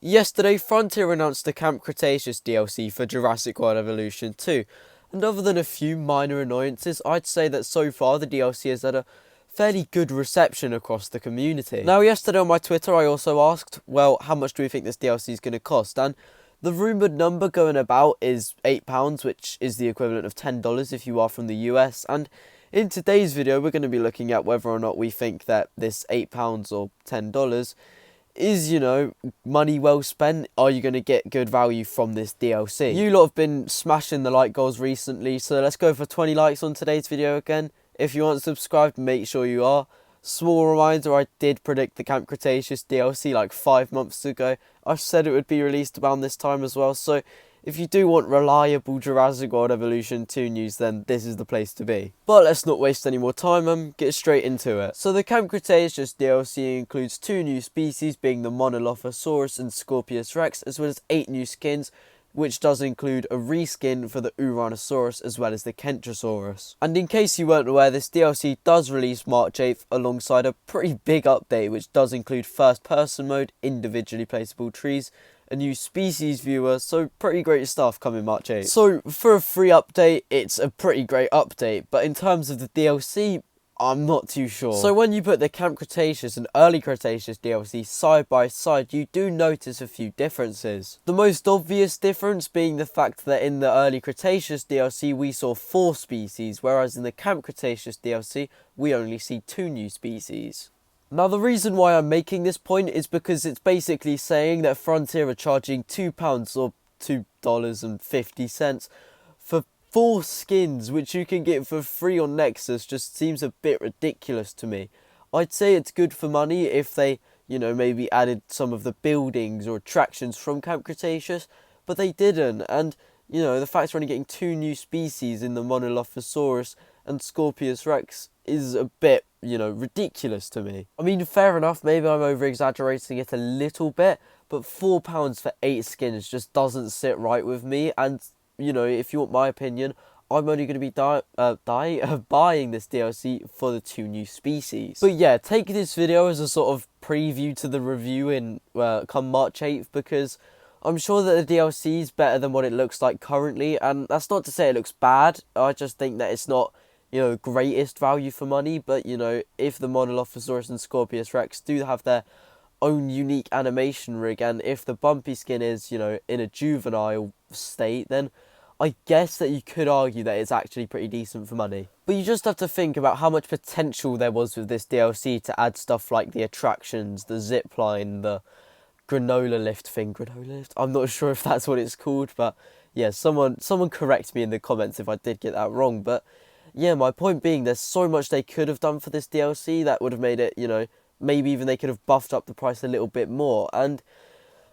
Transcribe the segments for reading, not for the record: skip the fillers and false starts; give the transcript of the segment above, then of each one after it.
Yesterday, Frontier announced the Camp Cretaceous DLC for Jurassic World Evolution 2, and other than a few minor annoyances, I'd say that so far the DLC has had a fairly good reception across the community. Now, yesterday on my Twitter, I also asked, well, how much do we think this DLC is going to cost? And the rumoured number going about is £8, which is the equivalent of $10 if you are from the US, and in today's video, we're going to be looking at whether or not we think that this £8 or $10 is, money well spent. Are you going to get good value from this DLC? You lot have been smashing the like goals recently, so let's go for 20 likes on today's video again. If you aren't subscribed, make sure you are. Small reminder, I did predict the Camp Cretaceous DLC like 5 months ago. I said it would be released around this time as well, so if you do want reliable Jurassic World Evolution 2 news, then this is the place to be. But let's not waste any more time and get straight into it. So the Camp Cretaceous DLC includes 2 new species, being the Monolophosaurus and Scorpius Rex, as well as 8 new skins, which does include a reskin for the Uranosaurus as well as the Kentrosaurus. And in case you weren't aware, this DLC does release March 8th alongside a pretty big update, which does include first person mode, individually placeable trees, a new species viewer, so pretty great stuff coming March 8th. So for a free update, it's a pretty great update, but in terms of the DLC, I'm not too sure. So when you put the Camp Cretaceous and early Cretaceous DLC side by side, you do notice a few differences. The most obvious difference being the fact that in the early Cretaceous DLC we saw 4 species, whereas in the Camp Cretaceous DLC we only see 2 new species. Now, the reason why I'm making this point is because it's basically saying that Frontier are charging £2 or $2.50 for 4 skins, which you can get for free on Nexus. Just seems a bit ridiculous to me. I'd say it's good for money if they, maybe added some of the buildings or attractions from Camp Cretaceous, but they didn't. And, the fact we're only getting 2 new species in the Monolophosaurus and Scorpius Rex is a bit, ridiculous to me. I mean, fair enough, maybe I'm over-exaggerating it a little bit, but £4 for 8 skins just doesn't sit right with me, and, if you want my opinion, I'm only going to be buying this DLC for the 2 new species. But yeah, take this video as a sort of preview to the review in come March 8th, because I'm sure that the DLC is better than what it looks like currently, and that's not to say it looks bad. I just think that it's not, greatest value for money, but, if the Monolophosaurus and Scorpius Rex do have their own unique animation rig, and if the Bumpy skin is, in a juvenile state, then I guess that you could argue that it's actually pretty decent for money. But you just have to think about how much potential there was with this DLC to add stuff like the attractions, the zipline, the granola lift thing. Granola lift? I'm not sure if that's what it's called, but yeah, someone correct me in the comments if I did get that wrong. But yeah, my point being, there's so much they could have done for this DLC that would have made it, maybe even they could have buffed up the price a little bit more, and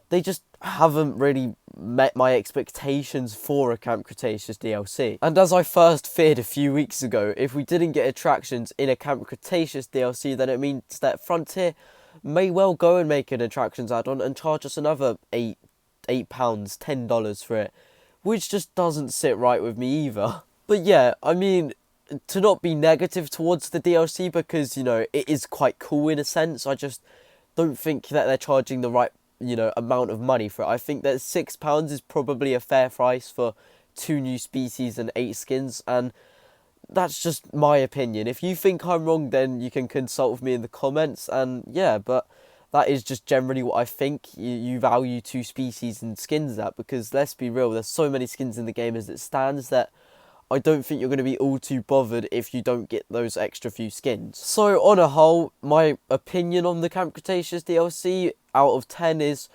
they just haven't really met my expectations for a Camp Cretaceous DLC. And as I first feared a few weeks ago, if we didn't get attractions in a Camp Cretaceous DLC, then it means that Frontier may well go and make an attractions add-on and charge us another £8, $10 for it, which just doesn't sit right with me either. But yeah, I mean, to not be negative towards the DLC, because, it is quite cool in a sense, I just don't think that they're charging the right, amount of money for it. I think that £6 is probably a fair price for 2 new species and 8 skins, and that's just my opinion. If you think I'm wrong, then you can consult with me in the comments, and yeah, but that is just generally what I think you value 2 species and skins at, because let's be real, there's so many skins in the game as it stands that I don't think you're going to be all too bothered if you don't get those extra few skins. So on a whole, my opinion on the Camp Cretaceous DLC out of 10 is,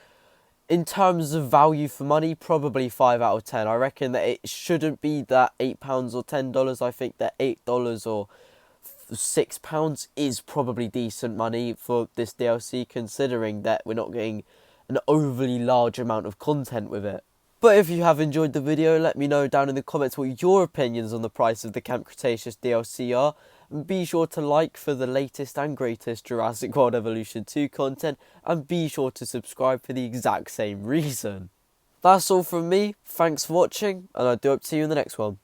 in terms of value for money, probably 5 out of 10. I reckon that it shouldn't be that £8 or $10. I think that $8 or £6 is probably decent money for this DLC, considering that we're not getting an overly large amount of content with it. But if you have enjoyed the video, let me know down in the comments what your opinions on the price of the Camp Cretaceous DLC are. And be sure to like for the latest and greatest Jurassic World Evolution 2 content, and be sure to subscribe for the exact same reason. That's all from me, thanks for watching, and I do hope to see you in the next one.